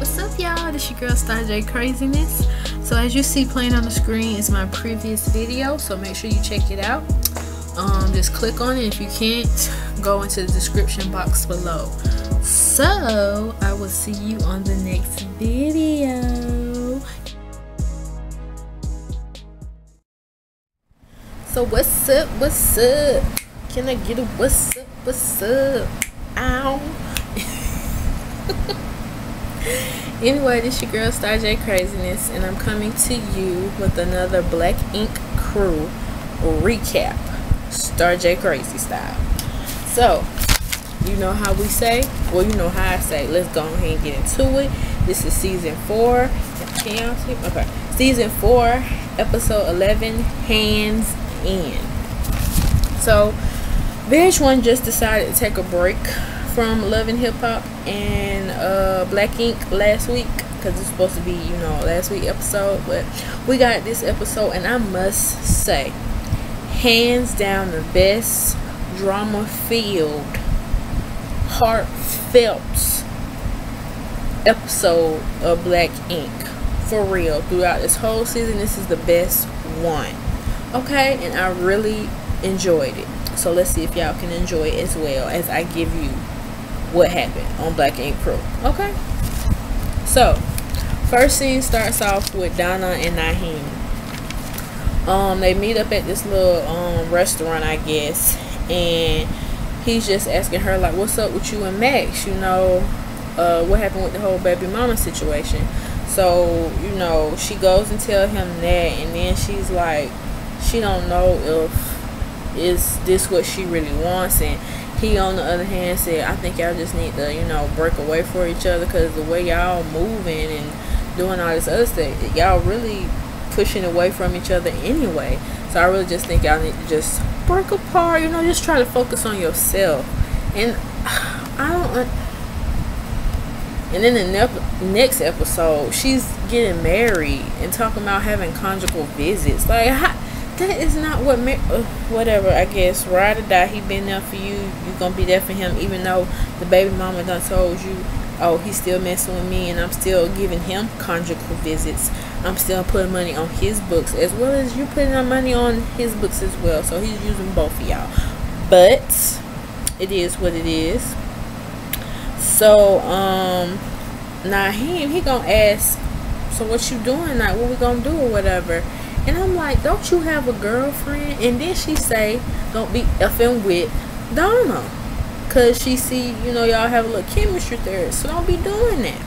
What's up, y'all? This your girl Starr Kraziness. So as you see playing on the screen is my previous video, so make sure you check it out. Just click on it. If you can't, go into the description box below. So I will see you on the next video. So what's up, what's up? Can I get a what's up, what's up? Ow. Anyway, this your girl Starr Kraziness, and I'm coming to you with another Black Ink Crew recap, Starr Crazy style. So you know how we say, well, you know how I say, let's go ahead and get into it. This is season 4. Can y'all see? Okay, season 4, episode 11, Hands In. So VH1 just decided to take a break from Love and Hip Hop and Black Ink last week, because it's supposed to be, you know, last week episode, but we got this episode, and I must say, hands down the best drama filled, heartfelt episode of Black Ink. For real, throughout this whole season, this is the best one. Okay, and I really enjoyed it. So let's see if y'all can enjoy it as well as I give you what happened on Black Ink Crew. Okay, so first scene starts off with Donna and Naheem. They meet up at this little restaurant, I guess, and he's just asking her, like, what's up with you and Max, you know, what happened with the whole baby mama situation. So, you know, she goes and tell him that, and then she's like, she don't know if is this what she really wants. And he, on the other hand, said, I think y'all just need to, you know, break away for each other, because the way y'all moving and doing all this other stuff, y'all really pushing away from each other anyway. So I really just think y'all need to just break apart, you know, just try to focus on yourself. And I don't. And then the next episode, she's getting married and talking about having conjugal visits. Like, that is not what whatever, I guess. Ride or die, he been there for you, you gonna be there for him, even though the baby mama done told you, oh, he's still messing with me, and I'm still giving him conjugal visits. I'm still putting money on his books, as well as you putting on money on his books as well. So he's using both of y'all. But it is what it is. So Naheem, he gonna ask, so what you doing, like, what we gonna do or whatever. And I'm like, don't you have a girlfriend? And then she say, don't be effing with Donna, because she see, you know, y'all have a little chemistry there, so don't be doing that.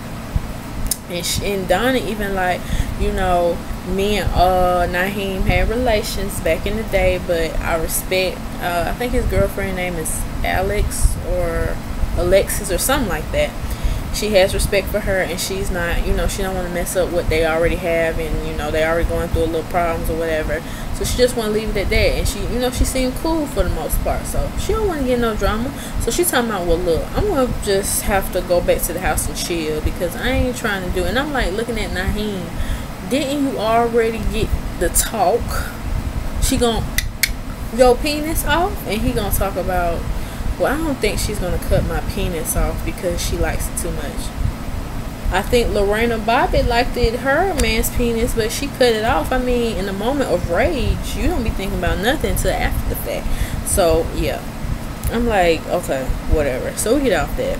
And Donna even like, you know, me and Naheem had relations back in the day, but I respect, I think his girlfriend name is Alex or Alexis or something like that. She has respect for her, and she's not, you know, she don't want to mess up what they already have, and, you know, they already going through a little problems or whatever. So she just want to leave it at that. And she, you know, she seemed cool for the most part, so she don't want to get no drama. So she talking about, well, look, I'm gonna just have to go back to the house and chill, because I ain't trying to do it. And I'm like looking at Naheem, didn't you already get the talk? She gonna your penis off, and he gonna talk about, well, I don't think she's gonna cut my penis off because she likes it too much. I think Lorena Bobbitt liked it, her man's penis, but she cut it off. I mean, in the moment of rage, you don't be thinking about nothing until after the fact. So yeah, I'm like, okay, whatever. So we get off that.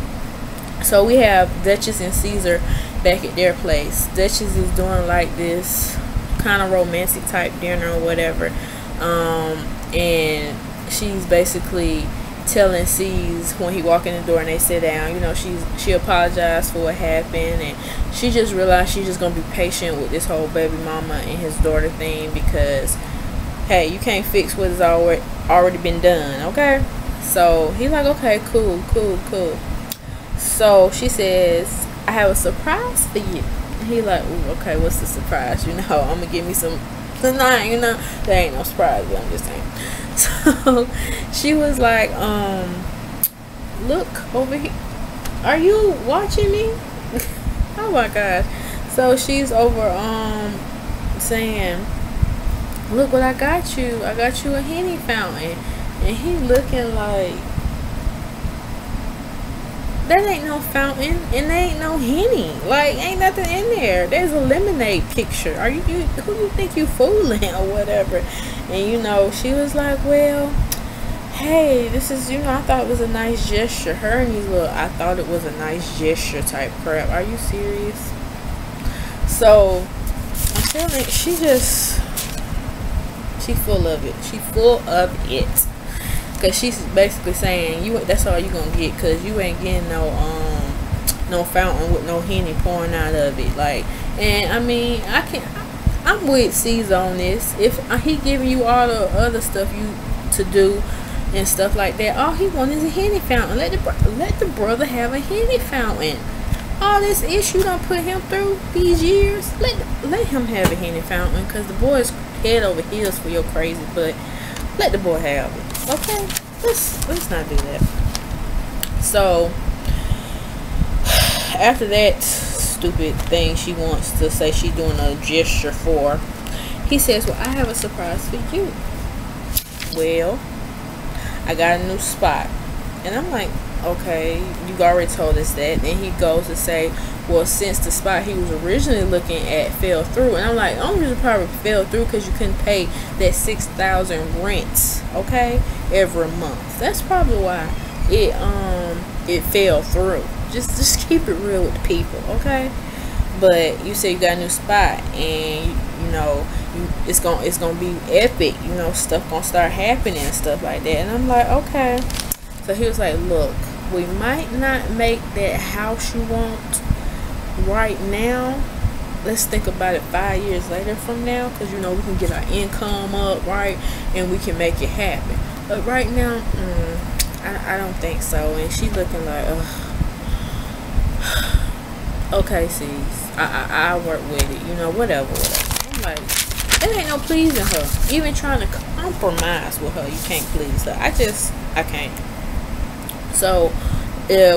So we have Duchess and Caesar back at their place. Duchess is doing like this kind of romantic type dinner or whatever, and she's basically telling C's when he walk in the door and they sit down, you know, she apologized for what happened, and she just realized she's just gonna be patient with this whole baby mama and his daughter thing, because hey, you can't fix what has already been done. Okay, so he's like, okay, cool. So she says, I have a surprise for you. And he like, ooh, okay, what's the surprise? You know, I'm gonna give me some tonight, you know. There ain't no surprise, but I'm just saying. So she was like, look over here, are you watching me? Oh my gosh. So she's over saying, look what I got you a Henny fountain. And he looking like, That ain't no fountain, and there ain't no Henny. Like, ain't nothing in there. There's a lemonade picture. Are you who you think you fooling or whatever? And you know, she was like, well, hey, this is, you know, I thought it was a nice gesture. Her and these little, I thought it was a nice gesture type crap. Are you serious? So I'm feeling she full of it. She full of it. Cause she's basically saying that's all you gonna get, cause you ain't getting no fountain with no Henny pouring out of it. Like, and I mean, I'm with Caesar on this. If he giving you all the other stuff you to do and stuff like that, all he wants is a Henny fountain. Let the brother have a Henny fountain. All this issue don't put him through these years. Let him have a Henny fountain, cause the boy is head over heels for your crazy butt. Let the boy have it. Okay, let's not do that. So after that stupid thing she wants to say she's doing a gesture for, he says, well, I have a surprise for you. Well, I got a new spot. And I'm like, okay, you already told us that. And he goes to say, well, since the spot he was originally looking at fell through. And I'm like, the only reason probably fell through because you couldn't pay that $6,000 rents, okay, every month. That's probably why it fell through. Just keep it real with the people, okay? But you say you got a new spot, and you know it's gonna be epic. You know, stuff gonna start happening and stuff like that. And I'm like, okay. So he was like, look, we might not make that house you want right now. Let's think about it 5 years later from now, because you know we can get our income up, right, and we can make it happen. But right now, I don't think so. And she looking like, ugh. Okay, sis, I work with it, you know, whatever. I'm like, it ain't no pleasing her. Even trying to compromise with her, you can't please her. I can't. So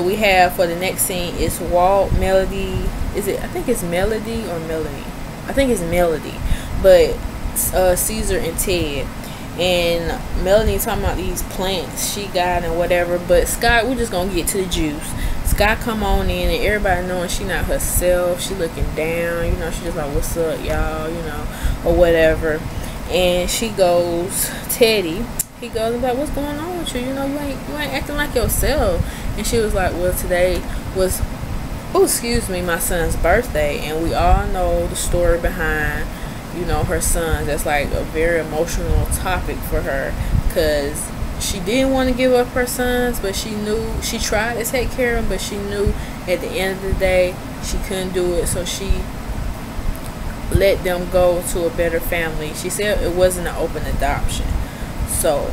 we have, for the next scene, is Walt, Melody. I think it's Melody or Melanie. I think it's Melody. But Caesar and Ted. And Melanie talking about these plants she got and whatever. But Scott, we're just gonna get to the juice. Scott come on in, and everybody knowing she not herself. She looking down, you know. She just like, what's up, y'all, you know, or whatever. And she goes, Teddy. He goes like, what's going on with you? You know, you ain't acting like yourself. And she was like, well, today was, my son's birthday, and we all know the story behind, you know, her son. That's like a very emotional topic for her, because she didn't want to give up her sons, but she knew, she tried to take care of them, but she knew at the end of the day she couldn't do it, so she let them go to a better family. She said it wasn't an open adoption. So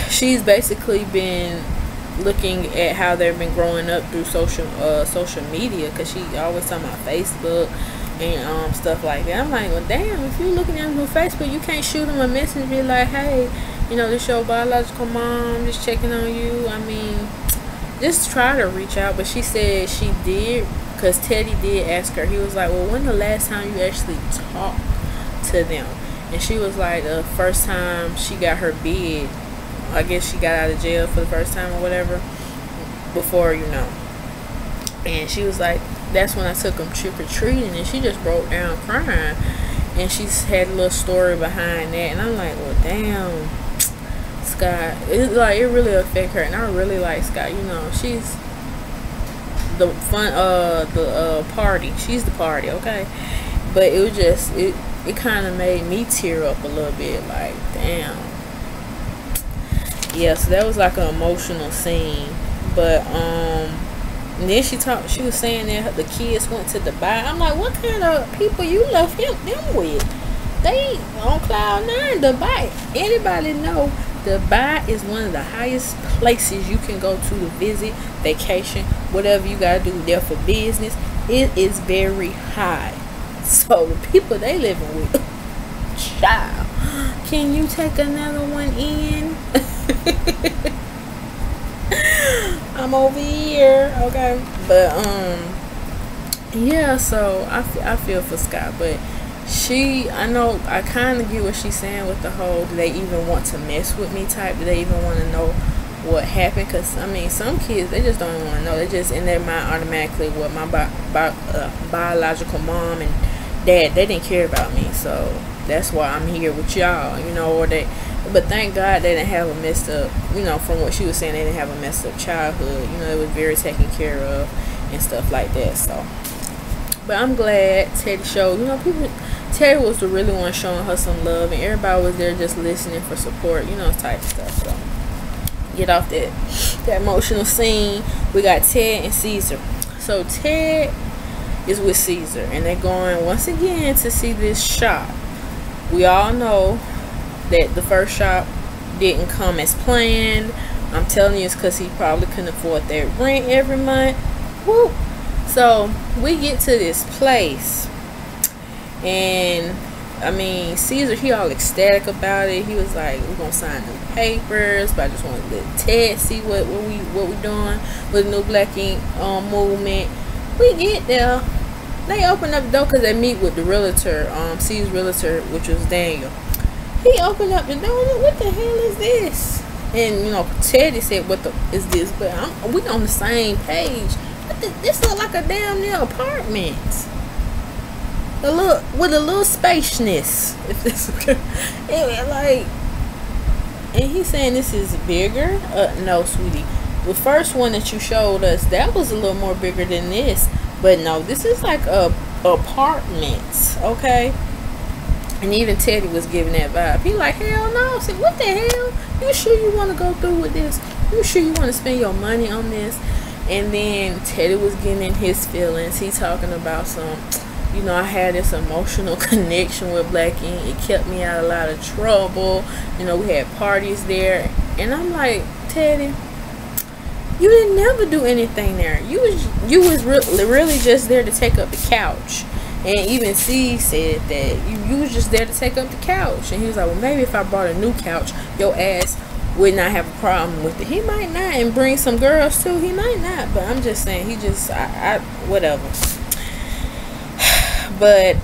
she's basically been looking at how they've been growing up through social media, because she always talking about Facebook and stuff like that. I'm like, well, damn, if you're looking at them through Facebook, you can't shoot them a message and be like, hey, you know, this your biological mom, just checking on you. I mean, just try to reach out. But she said she did, because Teddy did ask her. He was like, well, when the last time you actually talked to them? And she was like, the first time she got her bid, I guess she got out of jail for the first time or whatever, before, you know. And she was like, that's when I took them trick-or-treating. And she just broke down crying. And she had a little story behind that. And I'm like, well, damn, Scott. It really affect her. And I really like Scott. You know, she's the fun, the party. She's the party, okay? But it was just, it kind of made me tear up a little bit, like, damn. Yeah, so that was like an emotional scene. But and then she was saying that the kids went to Dubai. I'm like, what kind of people you left them with? They on cloud nine. Dubai, anybody know Dubai is one of the highest places you can go to visit, vacation, whatever you gotta do there for business. It is very high. So the people they living with, child, can you take another one in? I'm over here, okay. But yeah, so I feel for Scott, but I know I kind of get what she's saying with the whole, do they even want to mess with me type? Do they even want to know what happened, because I mean some kids, they just don't want to know. They just in their mind automatically what my biological mom and dad, they didn't care about me, so that's why I'm here with y'all, you know. Or but thank God they didn't have a messed up, you know, from what she was saying, they didn't have a messed up childhood, you know. It was very taken care of and stuff like that. So but I'm glad Teddy showed, you know, Teddy was the really one showing her some love, and everybody was there just listening for support, you know, type stuff. So get off that emotional scene. We got Ted and Caesar. So Ted is with Caesar, and they're going once again to see this shop. We all know that the first shop didn't come as planned. I'm telling you, it's because he probably couldn't afford that rent every month. Woo! So we get to this place, and I mean Caesar, he all ecstatic about it. He was like, we're gonna sign the papers, but I just want to let Ted see what we doing with the new Black Ink movement. We get there, they open up the door because they meet with the realtor, Caesar's realtor, which was Daniel. He opened up the door. What the hell is this? And you know, Teddy said, "What the is this?" But we on the same page. This look like a damn near apartment. With a little spacious. If this like, and he's saying this is bigger. No, sweetie. The first one that you showed us, that was a little more bigger than this. But no, this is like a apartment. Okay. And even Teddy was giving that vibe. He like, hell no. I said, what the hell? You sure you want to go through with this? You sure you want to spend your money on this? And then Teddy was getting in his feelings. He talking about some, you know, I had this emotional connection with Black Ink. It kept me out of a lot of trouble. You know, we had parties there. And I'm like, Teddy, you didn't never do anything there. You was really just there to take up the couch. And even C said that you was just there to take up the couch. And he was like, well, maybe if I brought a new couch, your ass would not have a problem with it. He might not, and bring some girls too. He might not, but I'm just saying, he just, whatever. But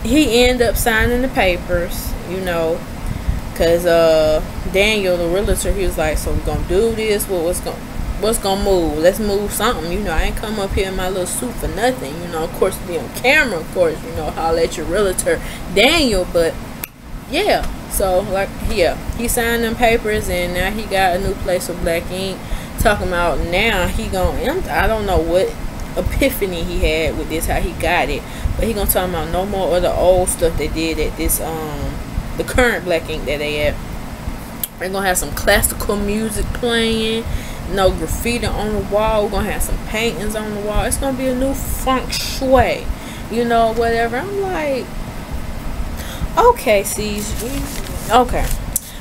he ended up signing the papers, you know, because Daniel, the realtor, he was like, so we're going to do this? What's gonna move? Let's move something. You know, I ain't come up here in my little suit for nothing. You know, of course, to be on camera, of course, you know, holler at your realtor, Daniel. But yeah, so like, yeah, he signed them papers, and now he got a new place with Black Ink. Talking about now he gonna, I don't know what epiphany he had with this, how he got it, but he gonna talk about no more of the old stuff they did at this the current Black Ink that they at. They're gonna have some classical music playing. No graffiti on the wall. We're gonna have some paintings on the wall. It's gonna be a new feng shui, you know, whatever. I'm like, okay, see, okay.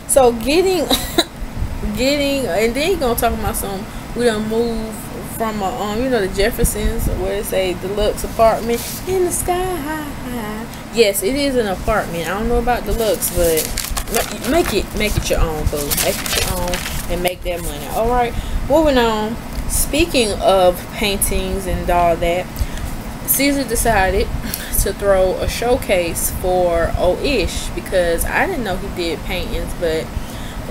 So getting, and then he gonna talk about some. We done move from you know, the Jeffersons, where it's a deluxe apartment in the sky. Yes, it is an apartment. I don't know about deluxe, but make it your own, boo. Make it your own and make that money. All right. Moving on, speaking of paintings and all that, Caesar decided to throw a showcase for O-Ish, because I didn't know he did paintings, but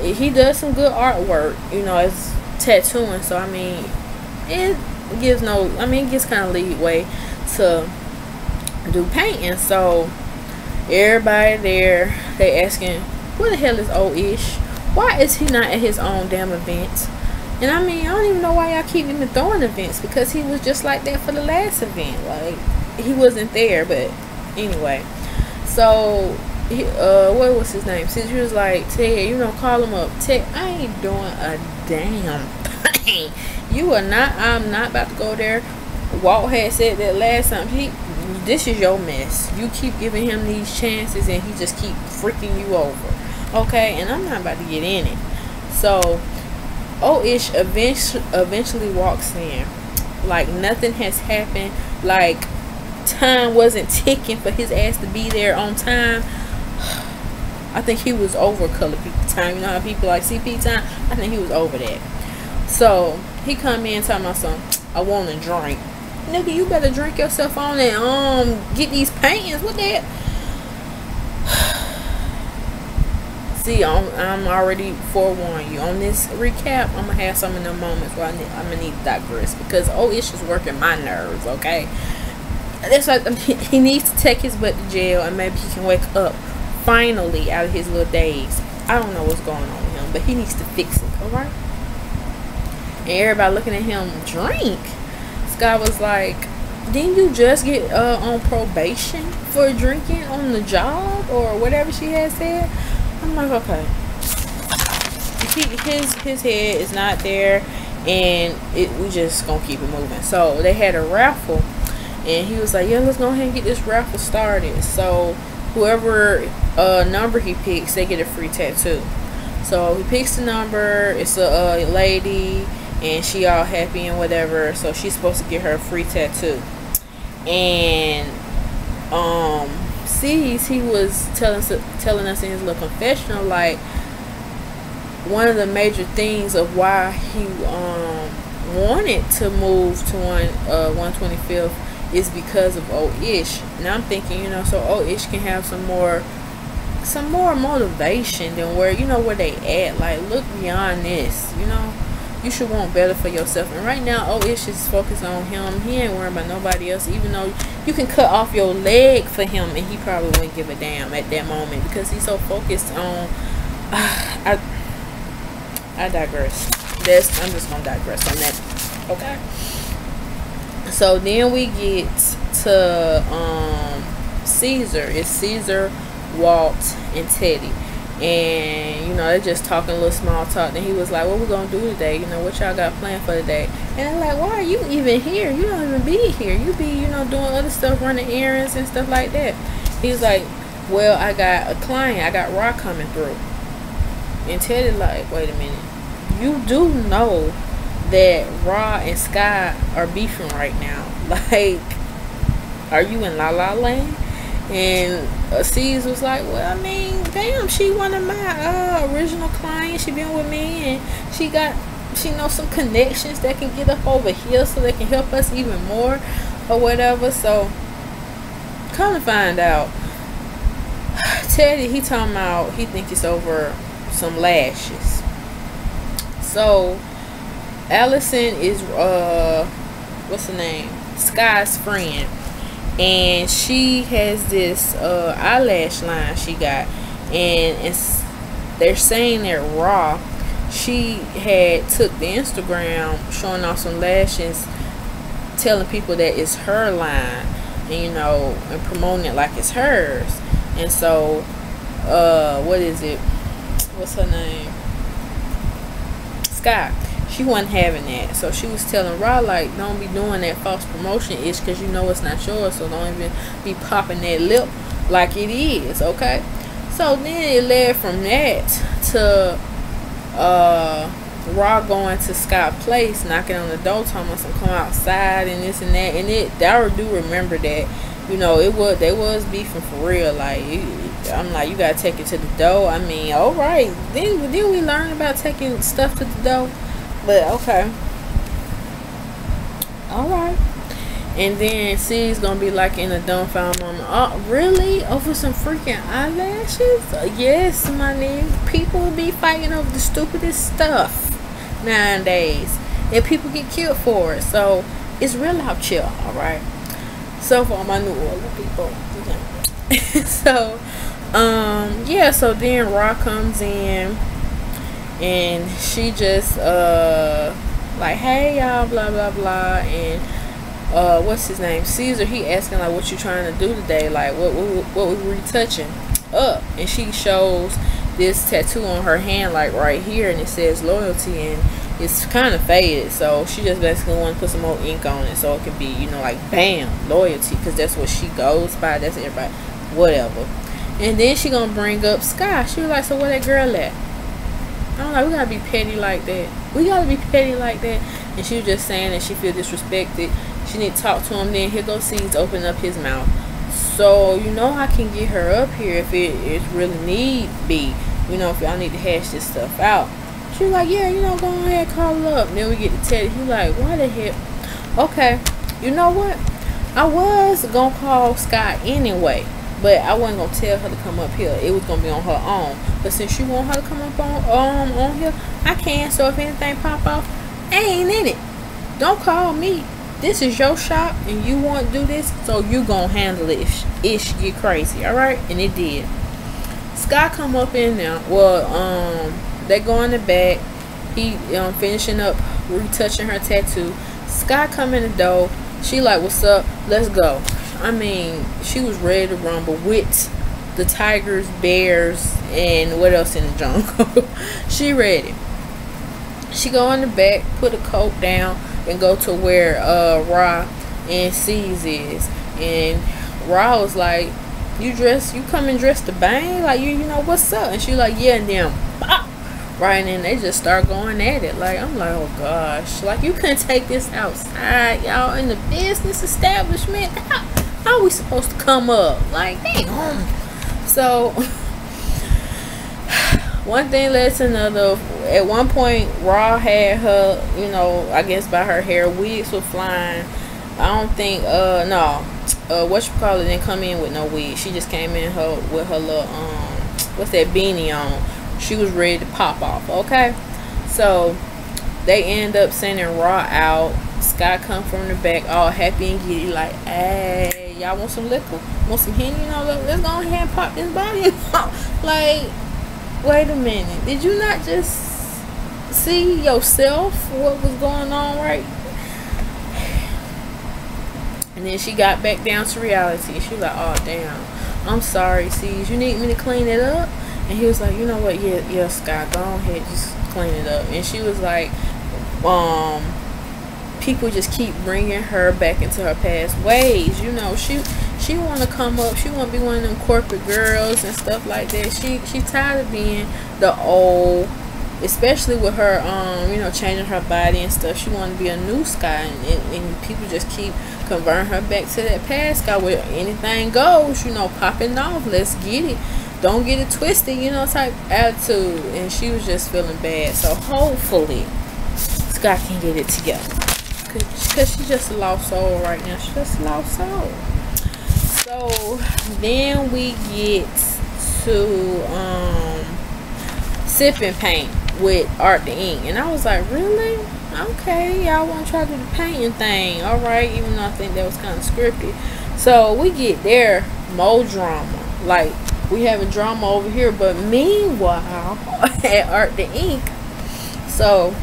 he does some good artwork, you know, as tattooing. So I mean, it gives it gives kind of leeway to do painting. So everybody there, they asking, what the hell is O-Ish? Why is he not at his own damn events? And I mean, I don't even know why y'all keep even throwing events, because he was just like that for the last event. Like, he wasn't there, but anyway. So, what was his name? Since he was like, Ted, you know, call him up. Ted, I ain't doing a damn thing. You are not, I'm not about to go there. Walt had said that last time. This is your mess. You keep giving him these chances, and he just keep freaking you over. Okay? And I'm not about to get in it. So, O-Ish eventually walks in like nothing has happened, like time wasn't ticking for his ass to be there on time. I think he was over color people time. You know how people like CP time? I think he was over that. So he come in talking about something, I want a drink. Nigga, you better drink yourself on and get these paintings. What that? See, I'm already forewarning you. On this recap, I'm going to have some of them moments where I'm going to need to digress. Because Ish is working my nerves, okay? That's why he needs to take his butt to jail. And maybe he can wake up finally out of his little daze. I don't know what's going on with him. But he needs to fix it, alright? And everybody looking at him drink. Scott was like, didn't you just get on probation for drinking on the job? Or whatever she had said. I'm like, okay. His head is not there, and we just gonna keep it moving. So they had a raffle, and he was like, yeah, let's go ahead and get this raffle started. So whoever number he picks, they get a free tattoo. So he picks the number. It's a lady, and she all happy and whatever. So she's supposed to get her a free tattoo. And C's, he was telling us in his little confessional, like, one of the major things of why he wanted to move to 125th is because of Ish. Now I'm thinking, you know, so Ish can have some more motivation than where, you know, where they at. Like, look beyond this, you know. You should want better for yourself. And right now, Ish is focused on him. He ain't worrying about nobody else. Even though you can cut off your leg for him, and he probably wouldn't give a damn at that moment because he's so focused on. I digress. I'm just gonna digress on that. Okay. So then we get to Caesar. It's Caesar, Walt, and Teddy. And, you know, they're just talking a little small talk. Then he was like, what we gonna do today? You know, what y'all got planned for today? And I'm like, why are you even here? You don't even be here. You be, you know, doing other stuff, running errands and stuff like that. He's like, well, I got a client. I got Rock coming through. And Teddy like, wait a minute. You do know that Raw and Sky are beefing right now. Like, are you in La La Land? And C's was like, well, I mean, damn, she one of my original clients. She been with me, and she knows some connections that can get up over here so they can help us even more or whatever. So come to find out, Teddy, he talking about he think it's over some lashes. So Allison is what's her name, Sky's friend, and she has this eyelash line she got, and they're saying that Raw, she had took the Instagram showing off some lashes, telling people that it's her line, and, you know, and promoting it like it's hers. And so what is it, what's her name, Sky, she wasn't having that. So she was telling Raw, like, don't be doing that false promotion ish, because you know it's not yours. So don't even be popping that lip like it is. Okay. So then it led from that to Raw going to Sky Place, knocking on the door, telling us to come outside and this and that. And I do remember that, you know, they was beefing for real. Like, I'm like, you gotta take it to the door. I mean, all right. Then we learn about taking stuff to the door. But okay, all right. And then C's gonna be like in a dumbfound moment. Oh, really? Over some freaking eyelashes? Yes, my nigga. People be fighting over the stupidest stuff nowadays, and people get killed for it. So it's real out chill. All right. So for all my New Orleans people, so yeah. So then Rock comes in, and she just like, hey y'all, blah blah blah. And what's his name, Caesar, he asking like, what you trying to do today, like what we retouching up. And she shows this tattoo on her hand, like right here, and it says loyalty, and it's kind of faded. So she just basically want to put some more ink on it so it can be, you know, like bam, loyalty, because that's what she goes by. That's everybody, whatever. And then she gonna bring up Sky. She was like, so where that girl at? I'm like, we gotta be petty like that. We gotta be petty like that. And she was just saying that she feel disrespected. She need to talk to him. Then here goes C's open up his mouth. So, you know, I can get her up here if it really need be. You know, if y'all need to hash this stuff out. She was like, yeah, you know, go ahead, call her up. Then we get to Teddy. He like, why the heck? Okay, you know what? I was gonna call Scott anyway. But I wasn't gonna tell her to come up here. It was gonna be on her own. But since you want her to come up on here, I can. So if anything pop off, I ain't in it. Don't call me. This is your shop, and you want to do this, so you gonna handle it if she get crazy. All right, and it did. Sky come up in there. Well, they go in the back. He finishing up retouching her tattoo. Sky come in the door. She like, what's up? Let's go. I mean, she was ready to rumble with the tigers, bears, and what else in the jungle. She ready. She go in the back, put a coat down, and go to where Ra and C's is. And Ra was like, you coming dressed to bang? Like, you know, what's up? And she like, yeah, and then pop. Right, and then they just start going at it. Like, I'm like, oh gosh. Like, you couldn't take this outside, y'all, in the business establishment. How are we supposed to come up? Like, damn. So, one thing led to another. At one point, Ra had her, you know, I guess by her hair, wigs were flying. I don't think, whatchamacallit didn't come in with no wig. She just came in with her little, what's that beanie on. She was ready to pop off. Okay, so they end up sending Ra out. Sky come from the back all happy and giddy, like, hey, y'all want some liquor, want some Henny? You know, let's go ahead and pop this body. Like, wait a minute, did you not just see yourself what was going on, right? And then she got back down to reality. She was like, oh damn, I'm sorry, C's, you need me to clean it up? And he was like, you know what, yeah, Sky, go ahead, just clean it up. And she was like, people just keep bringing her back into her past ways. You know, she want to come up, she want to be one of them corporate girls and stuff like that. She tired of being the old, especially with her, you know, changing her body and stuff. She want to be a new Sky, and people just keep converting her back to that past Sky where anything goes, you know, popping off, let's get it. Don't get it twisted, you know, type attitude. And she was just feeling bad. So hopefully Sky can get it together, because she's just a lost soul right now. She's just a lost soul. So then we get to sipping paint with Art the Ink. And I was like, really? Okay, y'all want to try to do the painting thing. Alright, even though I think that was kind of scripted. So we get there, more drama. Like, we having drama over here, but meanwhile at Art the Ink, so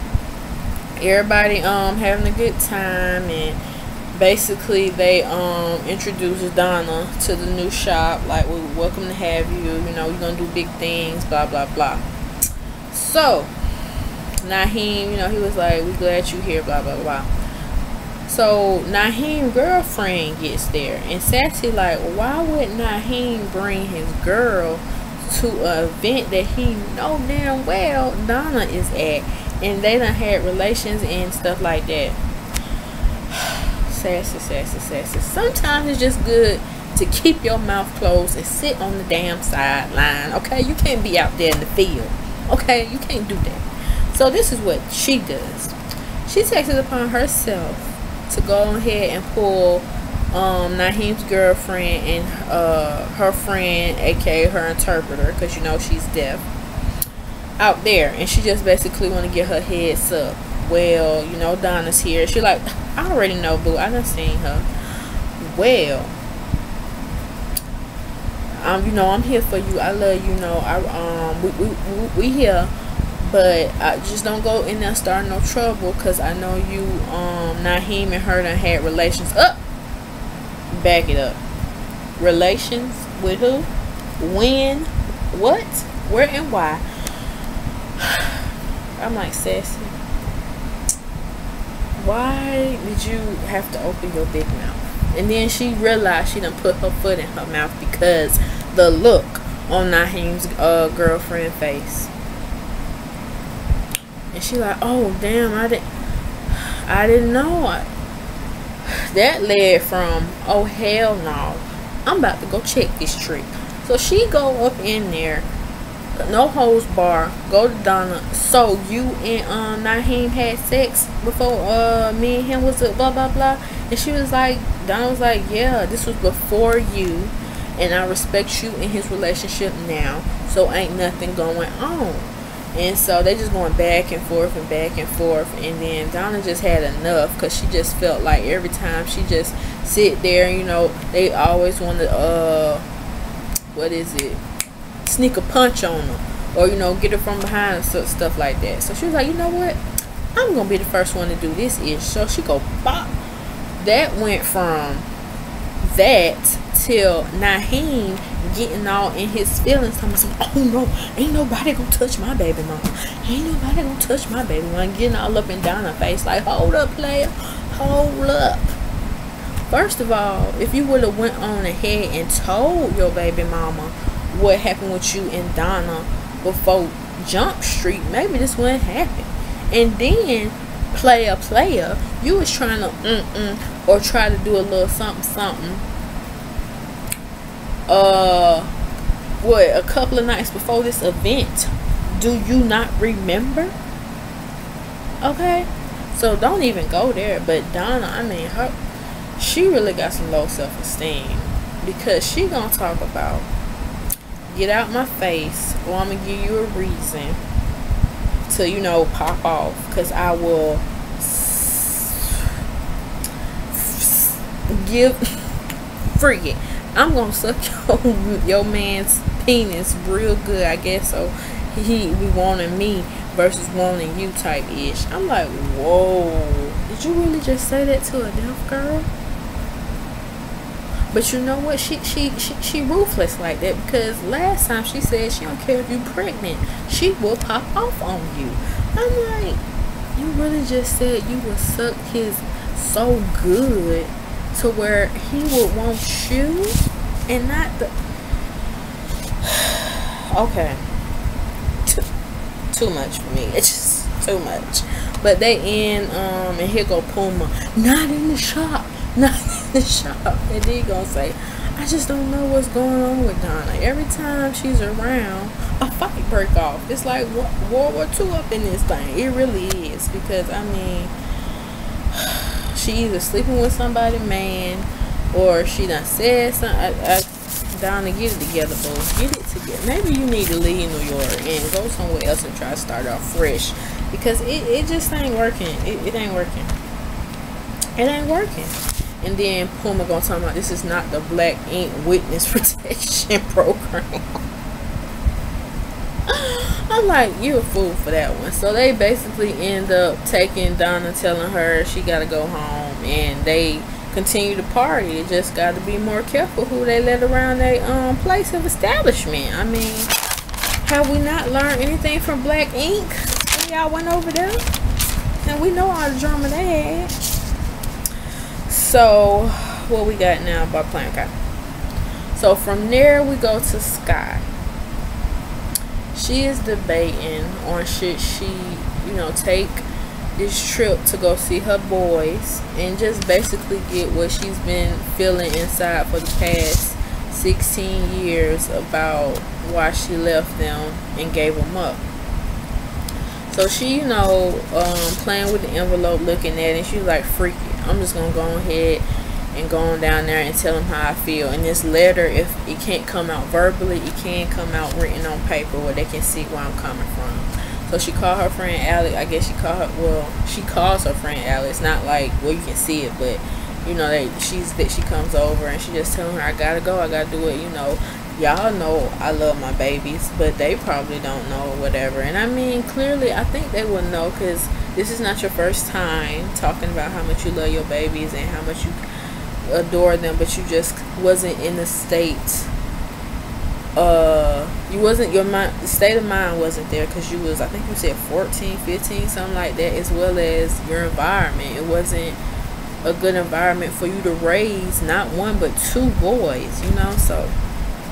everybody having a good time, and basically they introduces Donna to the new shop, like, we're welcome to have you, you know, you're gonna do big things, blah blah blah. So Naheem, you know, he was like, we glad you here, blah blah blah. So Naheem's girlfriend gets there, and Sassy like, why would Naheem bring his girl to an event that he know damn well Donna is at, and they done had relations and stuff like that. Sassy. Sometimes it's just good to keep your mouth closed and sit on the damn sideline. Okay, you can't be out there in the field. Okay, you can't do that. So this is what she does. She takes it upon herself to go ahead and pull Naheem's girlfriend and her friend, aka her interpreter, because you know she's deaf, out there, and she just basically want to get her heads up. Well, you know, Donna's here. She like, I already know, boo, I done seen her. Well, you know, I'm here for you, I love you, know, we here, but I just don't go in there starting no trouble, because I know you, Naheem and her done had relations. Up, back it up. Relations with who? When? What? Where and why? I'm like, Sassy, why did you have to open your big mouth? And then she realized she done put her foot in her mouth because the look on Naheem's girlfriend face. And she like, oh damn, I didn't know. That led from, oh hell no, I'm about to go check this trick. So she go up in there, no holds bar, go to Donna. So you and Naheem had sex before me and him was blah blah blah. And she was like, Donna was like, yeah, this was before you and I respect you in his relationship now, so ain't nothing going on. And so they just going back and forth and back and forth. And then Donna just had enough, because she just felt like every time she just sit there, you know, they always want to what is it, sneak a punch on her, or, you know, get her from behind, stuff like that. So she was like, you know what, I'm gonna be the first one to do this ish. So she go bop. That went from that till Naheem getting all in his feelings, talking about, oh no, ain't nobody gonna touch my baby mama, ain't nobody gonna touch my baby mama, getting all up and down her face like, hold up, player, hold up. First of all, if you would have went on ahead and told your baby mama what happened with you and Donna before Jump Street, maybe this wouldn't happen. And then player, you was trying to or try to do a little something what, a couple of nights before this event. Do you not remember? Okay, so don't even go there. But Donna, I mean, she really got some low self-esteem, because she gonna talk about, get out my face, or I'm gonna give you a reason to, you know, pop off, because I will freak it. I'm gonna suck your man's penis real good, I guess. So he be wanting me versus wanting you type ish. I'm like, whoa, did you really just say that to a deaf girl? But you know what, she ruthless like that, because last time she said she don't care if you pregnant, she will pop off on you. I'm like, you really just said you would suck his so good to where he would want you and not the okay, too much for me. It's just too much. But they in and here go Puma, not in the shop, not in the shop. And then he gonna say, I just don't know what's going on with Donna. Every time she's around, a fight break off. It's like World War II up in this thing. It really is, because I mean, she either sleeping with somebody, man, or she done said something. Donna, get it together, boo. Get it together. Maybe you need to leave New York and go somewhere else and try to start off fresh, because it just ain't working. It ain't working. It ain't working. And then Puma gonna talk about, this is not the Black Ink Witness Protection Program. I'm like, you a fool for that one. So they basically end up taking Donna, telling her she gotta go home, and they continue to party. They just got to be more careful who they let around their place of establishment. I mean, have we not learned anything from Black Ink when y'all went over there? And we know all the drama they had. So what we got now about playing? Okay, so from there we go to Sky. She is debating on should she, you know, take this trip to go see her boys and just basically get what she's been feeling inside for the past 16 years about why she left them and gave them up. So she, you know, playing with the envelope, looking at it, and she was like, freak it, I'm just gonna go ahead and go on down there and tell them how I feel. And this letter, if it can't come out verbally, it can come out written on paper where they can see where I'm coming from. So she called her friend Alex. I guess she called her, well, she calls her friend Alex. Not like, well, you can see it, but you know, she comes over and she just telling her, I gotta go, I gotta do it. You know, y'all know I love my babies, but they probably don't know or whatever. And I mean, clearly I think they would know, because this is not your first time talking about how much you love your babies and how much you adore them, but you just wasn't in the state, you wasn't, your mind, the state of mind wasn't there, because you was, I think you said 14, 15, something like that, as well as your environment. It wasn't a good environment for you to raise not one but two boys, you know. So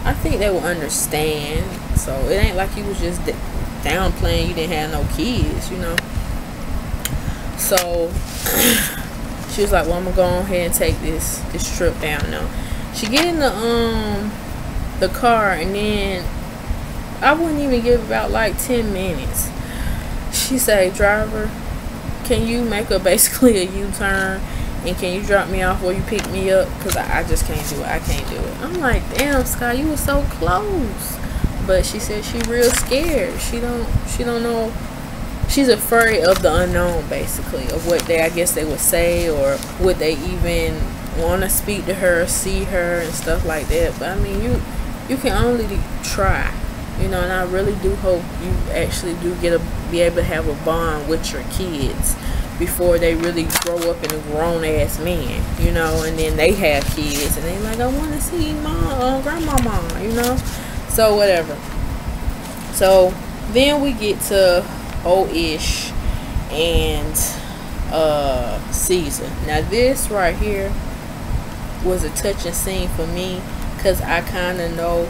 I think they will understand. So it ain't like you was just downplaying you didn't have no kids, you know. So she was like, well, I'm gonna go ahead and take this trip down now. She get in the car, and then I wouldn't even give about like 10 minutes. She say, driver, can you make basically a U-turn and can you drop me off or you pick me up, because I just can't do it. I can't do it. I'm like, damn, Sky, you were so close. But she said she real scared. She don't know. She's afraid of the unknown, basically, of what I guess they would say, or would they even want to speak to her, see her, and stuff like that. But I mean, you can only try, you know. And I really do hope you actually do be able to have a bond with your kids before they really grow up in a grown-ass man, you know. And then they have kids, and they like, I want to see mom, grandmama, you know. So whatever. So then we get to O-ish and Caesar. Now this right here was a touching scene for me, because I kind of know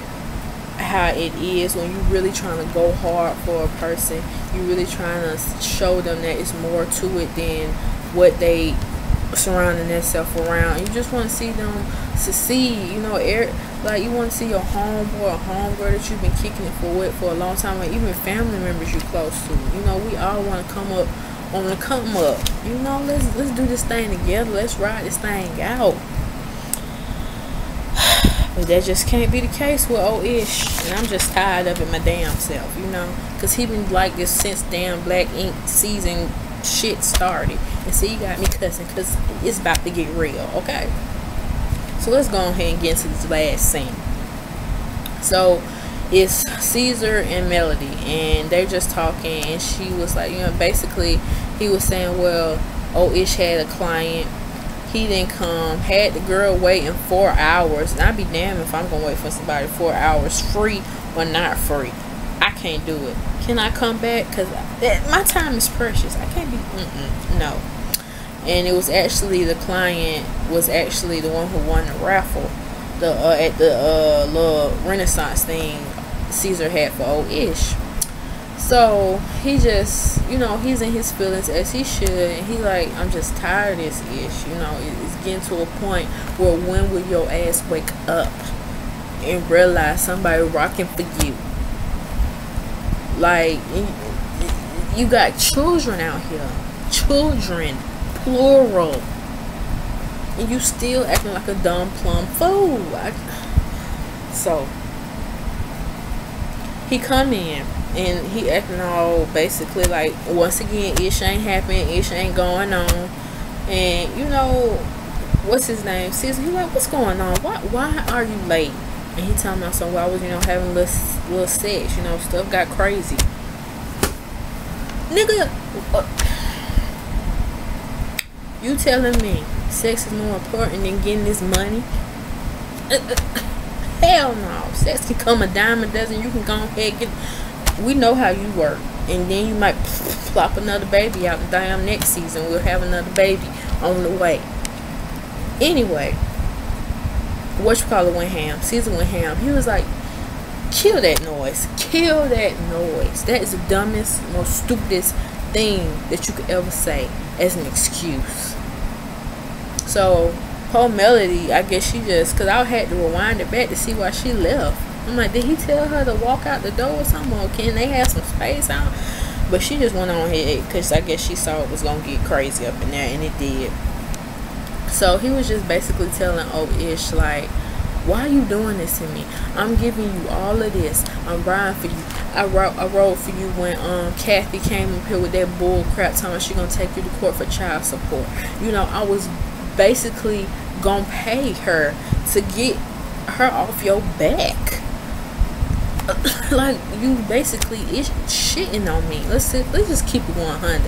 how it is when you really trying to go hard for a person. You really trying to show them that it's more to it than what they surrounding themselves around. You just want to see them succeed, you know. Like, you want to see your homeboy or homegirl that you've been kicking it for a long time, or even family members you close to. You know, we all want to come up on the come up. You know, let's do this thing together. Let's ride this thing out. But that just can't be the case with O-ish, and I'm just tired of it my damn self, you know, because he been like this since damn Black Ink season shit started. And see, you got me cussing because it's about to get real, okay? So let's go ahead and get into this last scene. So it's Caesar and Melody, and they're just talking, and she was like, you know, basically he was saying, well, O-ish had a client, he didn't come, had the girl waiting 4 hours, and I'd be damned if I'm gonna wait for somebody 4 hours, free or not free. I can't do it. Can I come back? Because my time is precious. I can't be no. And it was actually, the client was actually the one who won the raffle, at the little Renaissance thing Caesar had for O-ish. So he just, you know, he's in his feelings as he should, and he like, I'm just tired of this ish, you know. It's getting to a point where when will your ass wake up and realize somebody rocking for you? Like, you got children out here, children, plural, and you still acting like a dumb plum fool. So he come in and he acting all basically like, once again, ish ain't happening, ish ain't going on. And you know, what's his name, Caesar, he like, what's going on, why are you late? And he telling me, so I was, you know, having a little sex, you know, stuff got crazy. Nigga, you telling me sex is more important than getting this money? Hell no. Sex can come a dime a dozen. You can go ahead and get. We know how you work, and then you might plop another baby out. The damn next season we'll have another baby on the way. Anyway, went ham. Caesar went ham. He was like, kill that noise. Kill that noise. That is the dumbest, most stupidest thing that you could ever say as an excuse. So poor Melody, I guess she just, because I had to rewind it back to see why she left. I'm like, did he tell her to walk out the door or something, or can they have some space out? But she just went on ahead because I guess she saw it was gonna get crazy up in there, and it did. So he was just basically telling O-ish, like, why are you doing this to me? I'm giving you all of this. I'm riding for you. I rode for you when Kathy came up here with that bull crap telling she gonna take you to court for child support. You know, I was basically gonna pay her to get her off your back. Like, you basically is shitting on me. Let's just keep it 100.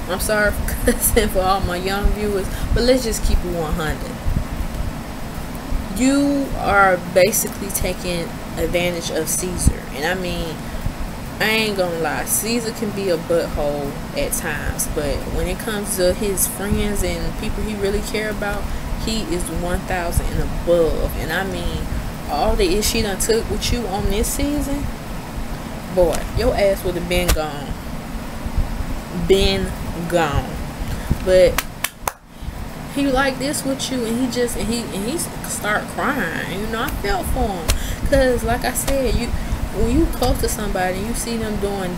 I'm sorry for cussing for all my young viewers, but let's just keep it 100. You are basically taking advantage of Caesar. And I mean, I ain't gonna lie, Caesar can be a butthole at times, but when it comes to his friends and people he really care about, he is 1,000 and above. And I mean, all the ish she done took with you on this season, boy, your ass would have been gone. But he like this with you, and he start crying. You know, I felt for him, cause like I said, when you close to somebody and you see them doing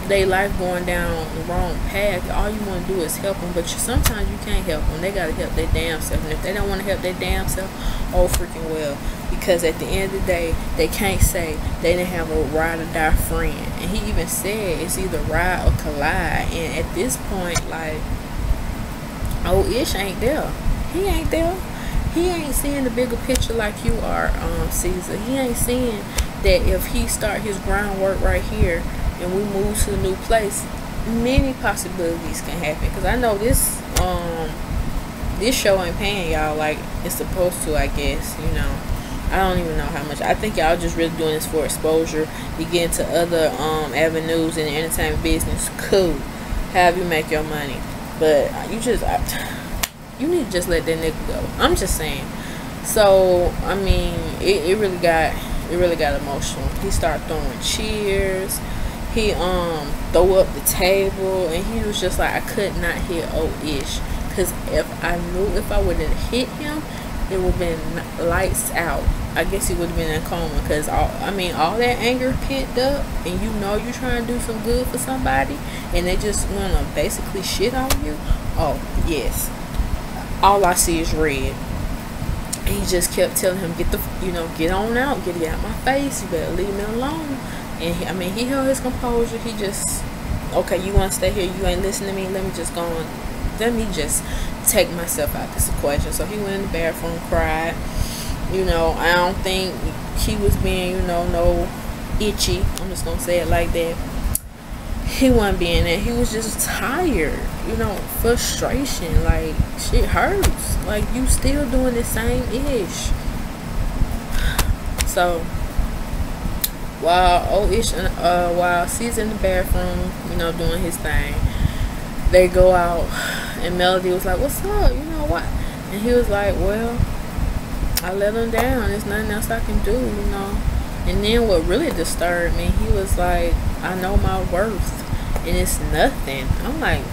they life going down the wrong path, all you want to do is help them, but sometimes you can't help them. They gotta help their damn self, and if they don't want to help their damn self, oh freaking well, because at the end of the day, they can't say they didn't have a ride or die friend. And he even said it's either ride or collide. And at this point, like, oh, Ish ain't there. He ain't there. He ain't seeing the bigger picture like you are, Caesar. He ain't seeing that if he start his groundwork right here and we move to a new place, many possibilities can happen. Because I know this show ain't paying y'all like it's supposed to, I guess. You know, I don't even know how much. I think y'all just really doing this for exposure. You get into other avenues in the entertainment business, cool, have you make your money. But you need to just let that nigga go. I'm just saying. So I mean, it really got emotional. He started throwing cheers. He threw up the table, and he was just like, I could not hit Ish, because if I knew if I would have hit him, it would have been lights out. I guess he would have been in a coma, because all that anger pent up, and you know you're trying to do some good for somebody, and they just want to basically shit on you. Oh yes, all I see is red. And he just kept telling him, get on out, get out my face, you better leave me alone. And he held his composure. He just, okay, you want to stay here, you ain't listening to me, let me just take myself out this equation. So he went in the bathroom, cried. I don't think he was being, no itchy. I'm just gonna say it like that. He wasn't being that. He was just tired. Frustration. Like, shit hurts. Like, you still doing the same ish. So while C's in the bathroom, doing his thing, they go out, and Melody was like, what's up? What? And he was like, well, I let him down. There's nothing else I can do, And then what really disturbed me, he was like, I know my worth, and it's nothing. I'm like,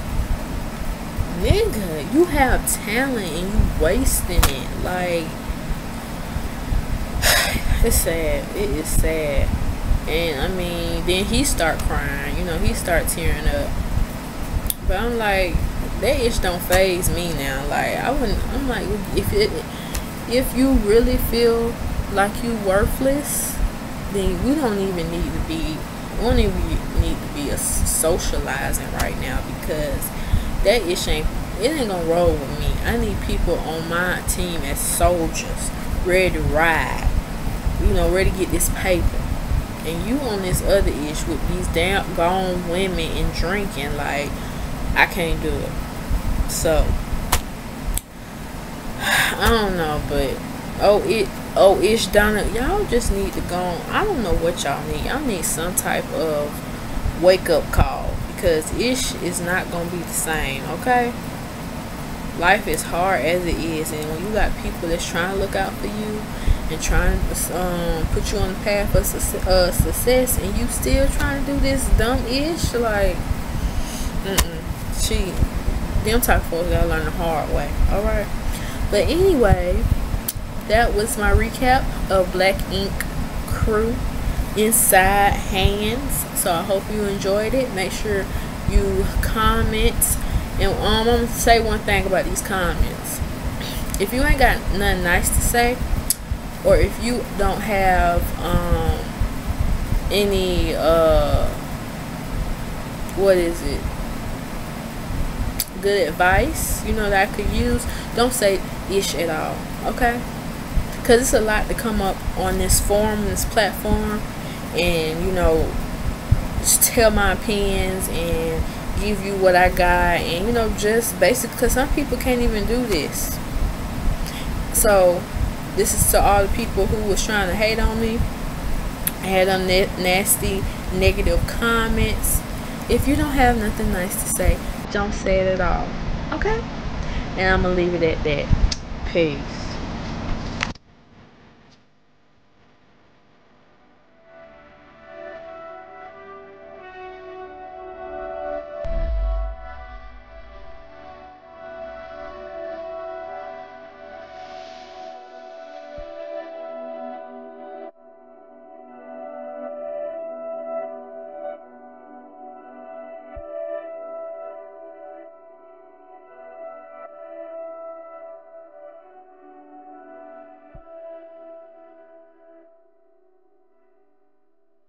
nigga, you have talent and you wasting it. Like, it's sad. It is sad. And then he start crying. He start tearing up. But I'm like, that ish don't faze me now. Like, I'm like, if you really feel like you worthless, then we don't even need to be socializing right now, because that ish ain't gonna roll with me. I need people on my team as soldiers, ready to ride, ready to get this paper. And you on this other ish with these damn gone women and drinking, like, I can't do it. So I don't know, but Ish Donna, y'all just need to go on. I don't know what y'all need. Y'all need some type of wake up call, because Ish is not gonna be the same. Okay, life is hard as it is, and when you got people that's trying to look out for you and trying to put you on the path of success, and you still trying to do this dumb ish, like, them type of folks gotta learn the hard way. All right. But anyway, that was my recap of Black Ink Crew Inside Hands. So I hope you enjoyed it. Make sure you comment. And I'm going to say one thing about these comments. If you ain't got nothing nice to say, or if you don't have any, good advice, that I could use, don't say ish at all, okay? Because it's a lot to come up on this forum, this platform, and just tell my opinions and give you what I got, and just basically, because some people can't even do this. So this is to all the people who was trying to hate on me, had them nasty negative comments. If you don't have nothing nice to say, don't say it at all, okay? And I'm gonna leave it at that. Peace.